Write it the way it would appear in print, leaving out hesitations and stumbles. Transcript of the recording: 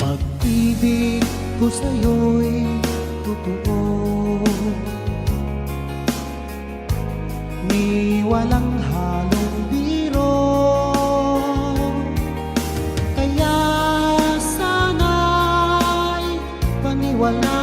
Pag-ibig ko sa'yo'y totoo, ni walang halong biro. Kaya sana'y paniwala